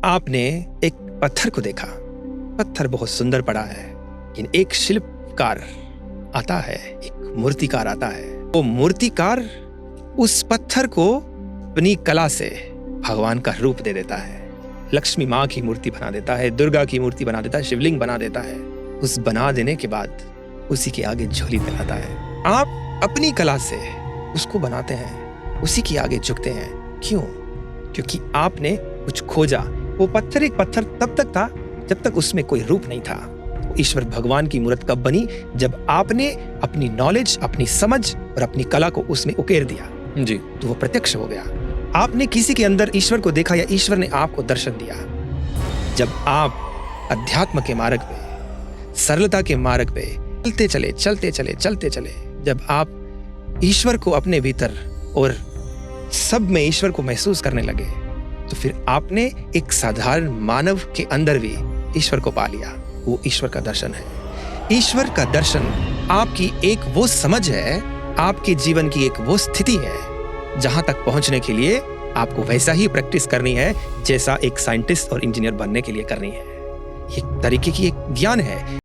आपने एक पत्थर को देखा। पत्थर बहुत सुंदर पड़ा है, लेकिन एक शिल्पकार आता है, एक मूर्तिकार आता है। वो मूर्तिकार उस पत्थर को अपनी कला से भगवान का रूप दे देता है। लक्ष्मी माँ की मूर्ति बना देता है, दुर्गा की मूर्ति बना देता है, शिवलिंग बना देता है। उस बना देने के बाद उसी के आगे झोली फैलाता है। आप अपनी कला से उसको बनाते हैं, उसी के आगे झुकते हैं। क्यों? क्योंकि आपने कुछ खोजा। वो पत्थर एक पत्थर तब तक था जब तक उसमें कोई रूप नहीं था। ईश्वर भगवान की मूर्त कब बनी? जब आपने अपनी नॉलेज, अपनी समझ और अपनी कला को उसमें उकेर दिया जी। तो वो प्रत्यक्ष हो गया। आपने किसी के अंदर ईश्वर को देखा या ईश्वर ने आपको दर्शन दिया। जब आप अध्यात्म के मार्ग पे, सरलता के मार्ग पे चलते चले, जब आप ईश्वर को अपने भीतर और सब में ईश्वर को महसूस करने लगे, तो फिर आपने एक साधारण मानव के अंदर भी ईश्वर को पा लिया। वो ईश्वर का दर्शन है। ईश्वर का दर्शन आपकी एक वो समझ है, आपके जीवन की एक वो स्थिति है जहां तक पहुंचने के लिए आपको वैसा ही प्रैक्टिस करनी है जैसा एक साइंटिस्ट और इंजीनियर बनने के लिए करनी है। एक तरीके की एक ज्ञान है।